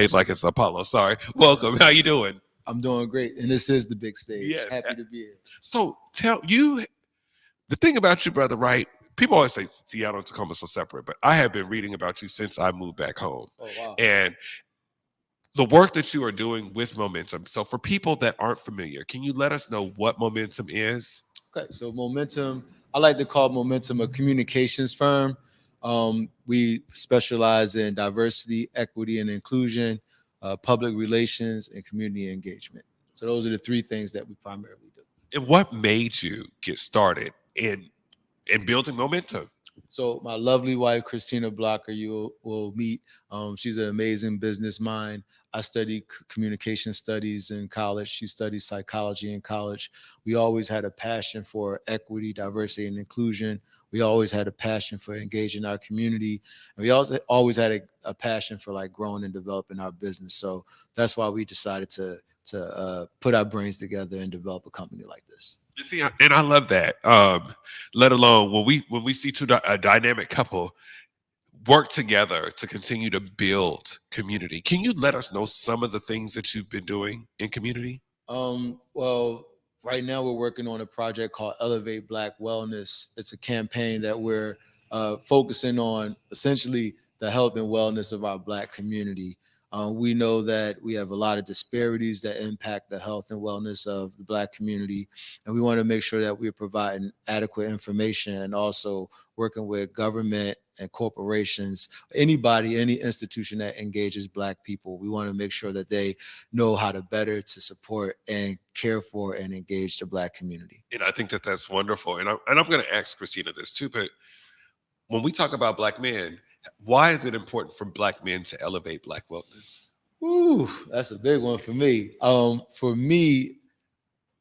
stage like it's Apollo. Sorry. Welcome. How you doing? I'm doing great, and this is the big stage. Yes. Happy to be here. So tell you the thing about you, brother, right? People always say Seattle and Tacoma are so separate, but I have been reading about you since I moved back home. Oh, wow. And the work that you are doing with Momentum. So for people that aren't familiar, can you let us know what Momentum is? Okay, so Momentum, I like to call Momentum a communications firm. We specialize in diversity, equity, and inclusion, public relations, and community engagement. So those are the three things that we primarily do. And what made you get started in building Momentum? So my lovely wife, Christina Blocker, you will meet. She's an amazing business mind. I studied communication studies in college. She studied psychology in college. We always had a passion for equity, diversity, and inclusion. We always had a passion for engaging our community. And we also always had a passion for like growing and developing our business. So that's why we decided to put our brains together and develop a company like this. See, and I love that. Let alone when we see a dynamic couple work together to continue to build community. Can you let us know some of the things that you've been doing in community? Well, right now we're working on a project called Elevate Black Wellness. It's a campaign that we're focusing on essentially the health and wellness of our Black community. We know that we have a lot of disparities that impact the health and wellness of the Black community, and we want to make sure that we're providing adequate information and also working with government and corporations, anybody, any institution that engages Black people. We want to make sure that they know how to better to support and care for and engage the Black community. And I think that that's wonderful. And I'm going to ask Christina this too, but when we talk about Black men, why is it important for Black men to elevate Black wellness? Ooh, that's a big one for me. For me,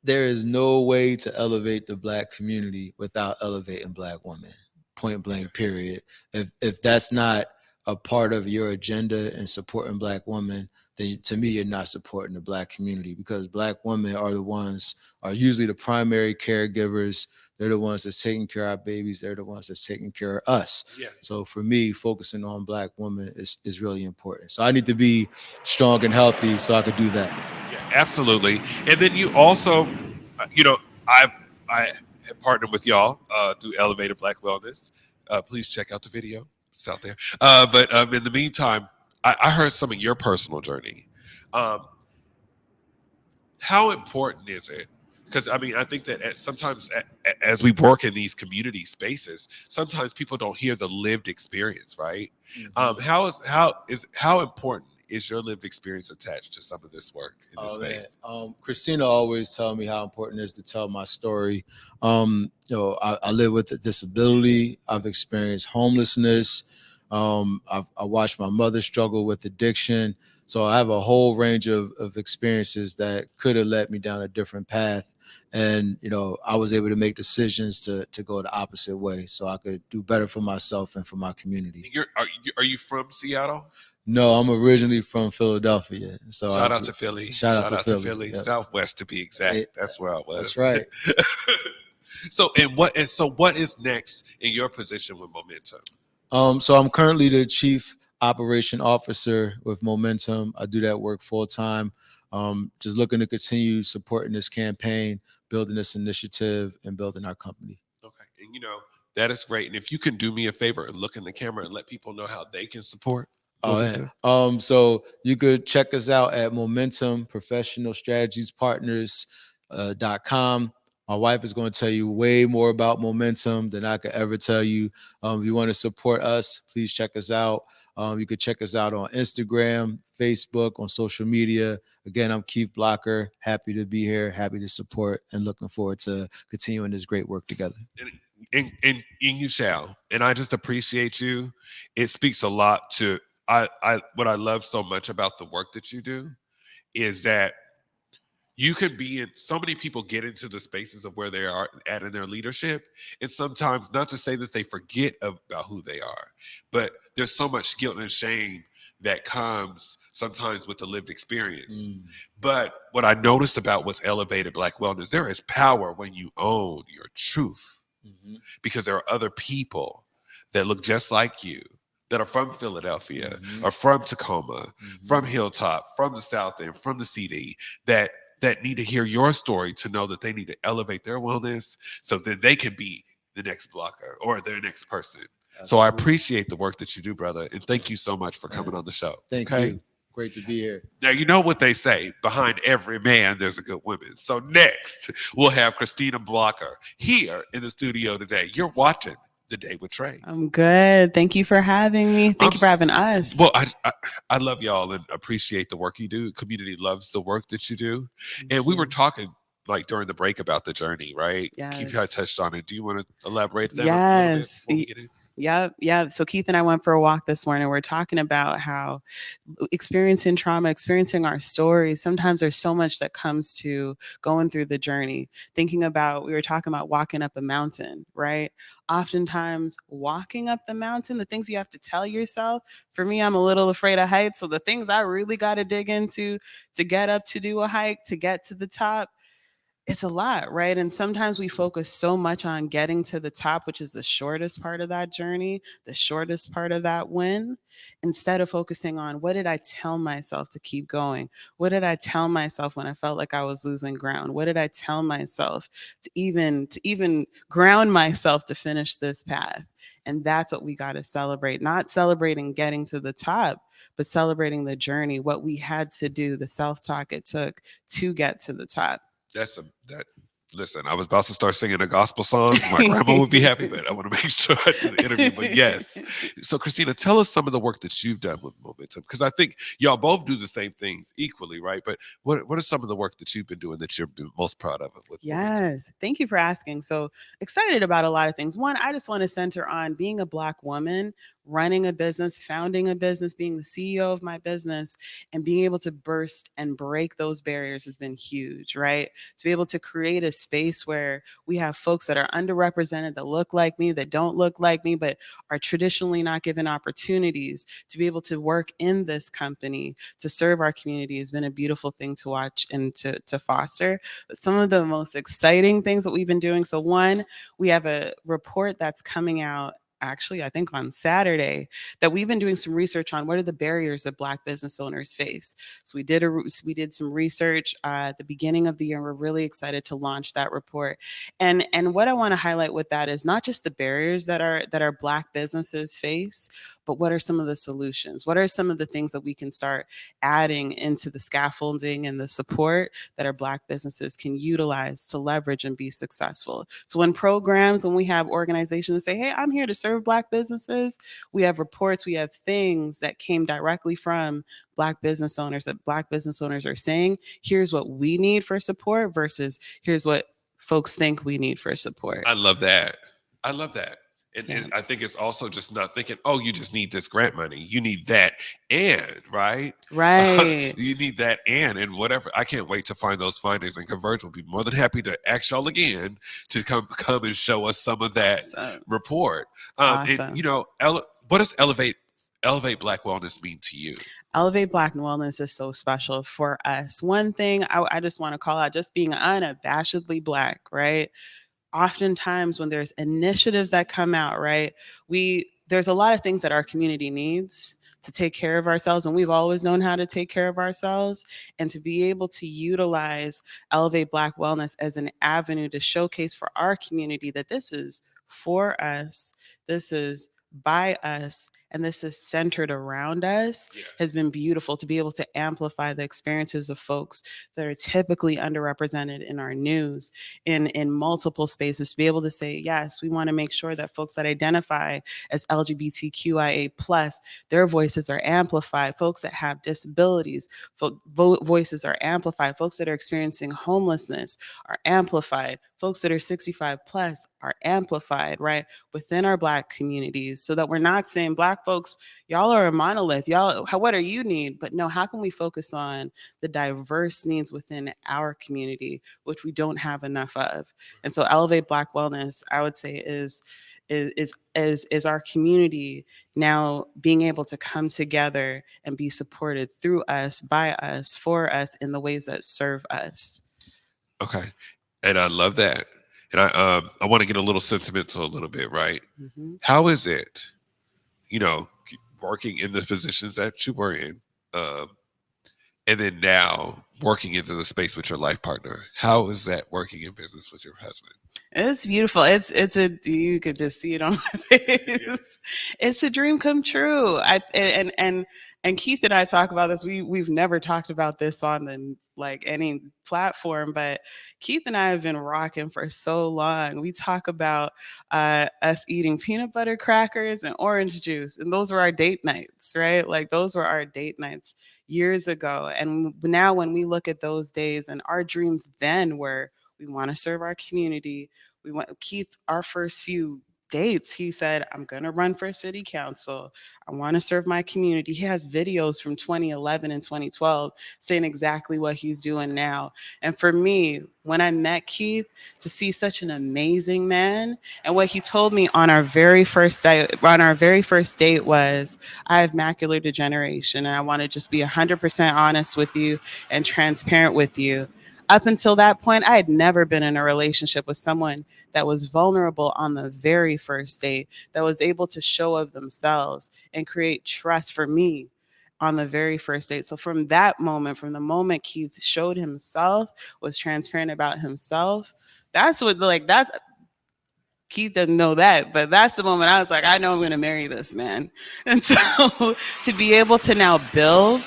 there is no way to elevate the Black community without elevating Black women. Point blank, period. If that's not a part of your agenda and supporting Black women, then to me, you're not supporting the Black community, because Black women are usually the primary caregivers. They're the ones that's taking care of our babies. They're the ones that's taking care of us. Yes. So for me, focusing on Black women is really important. So I need to be strong and healthy so I could do that. Yeah, absolutely. And then you also, I have partnered with y'all through Elevated Black Wellness. Please check out the video. It's out there. But in the meantime, I heard some of your personal journey. How important is it? Because I think that sometimes as we work in these community spaces, sometimes people don't hear the lived experience, right? Mm-hmm. How important is your lived experience attached to some of this work in this space? Christina always tells me how important it is to tell my story. I live with a disability. I've experienced homelessness. I watched my mother struggle with addiction. So I have a whole range of experiences that could have led me down a different path. And, I was able to make decisions to go the opposite way so I could do better for myself and for my community. Are you from Seattle? No, I'm originally from Philadelphia. So shout out to Philly. Shout out to Philly. Yep. Southwest to be exact. That's where I was. That's right. So what is next in your position with Momentum? So I'm currently the Chief Operation Officer with Momentum. I do that work full time. Just looking to continue supporting this campaign, building this initiative, and building our company. Okay, and that is great. And if you can do me a favor and look in the camera and let people know how they can support. So you could check us out at Momentum Professional Strategies Partners.com. My wife is going to tell you way more about Momentum than I could ever tell you. If you want to support us, please check us out. You could check us out on Instagram, Facebook, on social media. Again, I'm Keith Blocker. Happy to be here, happy to support, and looking forward to continuing this great work together. And you shall. And I just appreciate you. It speaks a lot to what I love so much about the work that you do is that you can be in, so many people get into the spaces of where they are at in their leadership. And sometimes, not to say that they forget about who they are, but there's so much guilt and shame that comes sometimes with the lived experience. But what I noticed about with Elevated Black Wellness, there is power when you own your truth, because there are other people that look just like you that are from Philadelphia Mhm. or from Tacoma, from Mhm. Hilltop, from the South End, from the CD that need to hear your story to know that they need to elevate their wellness so that they can be the next blocker or their next person. So I Absolutely. appreciate the work that you do, brother, and thank you so much for coming Man, on the show. thank Okay. you. Great to be here. Now, you know what they say, behind every man, there's a good woman. So next, we'll have Christina Blocker here in the studio today. You're watching The Day with Trae. I'm good. Thank you for having me. I'm Thank you for having us. well, I love y'all and appreciate the work you do. Community loves the work that you do. And Thank we were you. talking like during the break about the journey, right? Keith had Yes. touched on it. Do you want to elaborate that a little bit Yes. before we get in? Yep. Yep. So Keith and I went for a walk this morning. We're talking about how experiencing trauma, experiencing our stories, sometimes there's so much that comes to going through the journey. Thinking about, we were talking about walking up a mountain, right? Oftentimes, walking up the mountain, the things you have to tell yourself. For me, I'm a little afraid of heights. So the things I really got to dig into to get up to do a hike, to get to the top, it's a lot, right? And sometimes we focus so much on getting to the top, which is the shortest part of that journey, the shortest part of that win, instead of focusing on what did I tell myself to keep going? What did I tell myself when I felt like I was losing ground? What did I tell myself to even ground myself to finish this path? And that's what we got to celebrate, not celebrating getting to the top, but celebrating the journey, what we had to do, the self-talk it took to get to the top. That's a that. Listen, I was about to start singing a gospel song. My grandma would be happy, but I want to make sure I do the interview. But yes, so Christina, tell us some of the work that you've done with Momentum, because I think y'all both do the same things equally, right? But what are some of the work that you've been doing that you're most proud of with Momentum? Yes, thank you for asking. So excited about a lot of things. One, I just want to center on being a Black woman, running a business, founding a business, being the CEO of my business, and being able to burst and break those barriers has been huge, right? To be able to create a space where we have folks that are underrepresented, that look like me, that don't look like me, but are traditionally not given opportunities to be able to work in this company, to serve our community has been a beautiful thing to watch and to foster. But some of the most exciting things that we've been doing. So, one, we have a report that's coming out actually, I think on Saturday, that we've been doing some research on what are the barriers that Black business owners face. So we did some research at the beginning of the year. And we're really excited to launch that report. And what I want to highlight with that is not just the barriers that our Black businesses face, but what are some of the solutions? What are some of the things that we can start adding into the scaffolding and the support that our Black businesses can utilize to leverage and be successful? So when we have organizations that say, hey, I'm here to serve Black businesses, we have reports, we have things that came directly from Black business owners that Black business owners are saying, here's what we need for support versus here's what folks think we need for support. I love that. I love that. Yeah. And I think it's also just not thinking, oh, you just need this grant money. You need that and, right? Right. You need that and whatever. I can't wait to find those findings, and Converge will be more than happy to ask y'all again to come and show us some of that Awesome. report. And Awesome. you know, what does elevate Black wellness mean to you? Elevate Black Wellness is so special for us. One thing I just want to call out, just being unabashedly Black, right? Oftentimes when there's initiatives that come out, right, there's a lot of things that our community needs to take care of ourselves, and we've always known how to take care of ourselves. And to be able to utilize Elevate Black Wellness as an avenue to showcase for our community that this is for us, this is by us, and this is centered around us has been beautiful. To be able to amplify the experiences of folks that are typically underrepresented in our news, in multiple spaces, to be able to say, yes, we want to make sure that folks that identify as LGBTQIA plus, their voices are amplified. Folks that have disabilities, voices are amplified. Folks that are experiencing homelessness are amplified. Folks that are 65 plus are amplified, right, within our Black communities, so that we're not saying Black folks, y'all are a monolith. Y'all, what do you need? But no, how can we focus on the diverse needs within our community, which we don't have enough of? And so Elevate Black Wellness, I would say, is our community now being able to come together and be supported through us, by us, for us, in the ways that serve us. Okay, and I love that. And I want to get a little sentimental a little bit, right? Mhm. How is it working in the positions that you were in, and then now working into the space with your life partner. How is that working in business with your husband? It's beautiful. It's a you could just see it on my face. It's a dream come true. And Keith and I talk about this. We've never talked about this on like any platform, but Keith and I have been rocking for so long. We talk about us eating peanut butter crackers and orange juice, and those were our date nights, right? Like those were our date nights years ago. And now when we look at those days, and our dreams then were, we want to serve our community. We want Keith, our first few dates, he said, I'm going to run for city council. I want to serve my community. He has videos from 2011 and 2012 saying exactly what he's doing now. And for me, when I met Keith, to see such an amazing man, and what he told me on our very first date was, I have macular degeneration, and I want to just be 100% honest with you and transparent with you. Up until that point, I had never been in a relationship with someone that was vulnerable on the very first date, that was able to show of themselves and create trust for me on the very first date. So from that moment, from the moment Keith showed himself, was transparent about himself, that's Keith doesn't know that, but that's the moment I was like, I know I'm going to marry this man. And so to be able to now build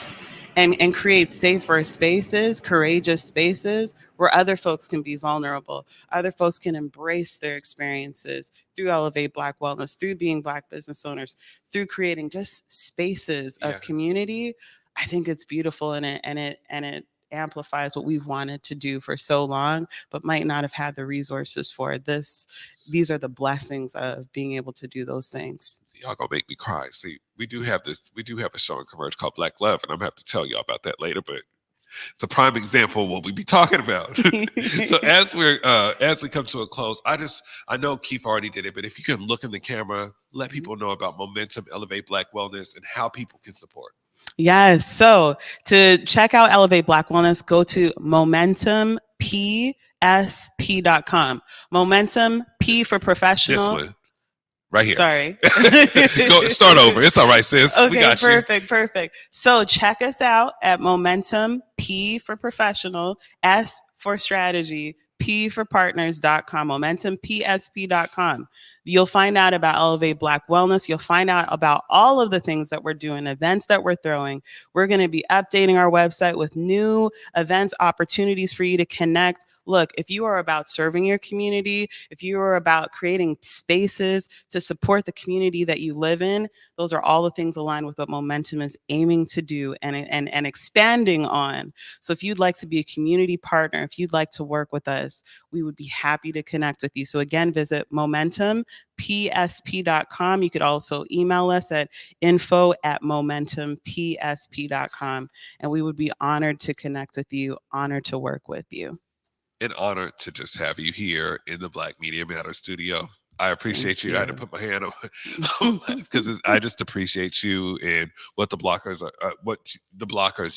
and create safer spaces, courageous spaces where other folks can be vulnerable, other folks can embrace their experiences through Elevate Black Wellness, through being Black business owners, through creating just spaces of community. I think it's beautiful, and it amplifies what we've wanted to do for so long, but might not have had the resources for this. These are the blessings of being able to do those things. So y'all gonna make me cry. See, we do have a show in Converge called Black Love, and I'm gonna have to tell y'all about that later, but it's a prime example of what we be talking about. So as we come to a close, I know Keith already did it, but if you can look in the camera, let people know about Momentum, Elevate Black Wellness, and how people can support. Yes. So to check out Elevate Black Wellness, go to momentumpsp.com. Momentum, P for professional. This one. Right here. Sorry. Go start over. It's all right, sis. Okay, we got perfect. So check us out at Momentum, P for professional, S for strategy, P for partners.com, momentumpsp.com. You'll find out about Elevate Black Wellness. You'll find out about all of the things that we're doing, events that we're throwing. We're going to be updating our website with new events, opportunities for you to connect. Look, if you are about serving your community, if you are about creating spaces to support the community that you live in, those are all the things aligned with what Momentum is aiming to do and expanding on. So if you'd like to be a community partner, if you'd like to work with us, we would be happy to connect with you. So again, visit momentumpsp.com. You could also email us at info@momentumpsp.com. And we would be honored to connect with you, honored to work with you. An honor to just have you here in the Black Media Matter studio. I appreciate you. I had to put my hand on because I just appreciate you and what the blockers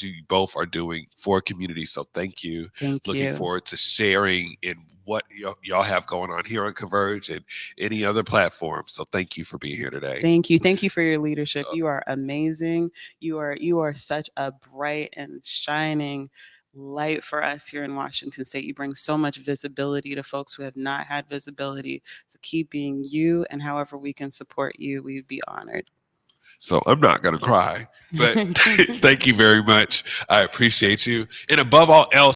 you both are doing for community. So thank you. Looking forward to sharing in what y'all have going on here on Converge and any other platform. So thank you for being here today. Thank you for your leadership. You are amazing. You are such a bright and shining light for us here in Washington State. You bring so much visibility to folks who have not had visibility. So keep being you, and however we can support you, we'd be honored. So I'm not going to cry, but thank you very much. I appreciate you. And above all else,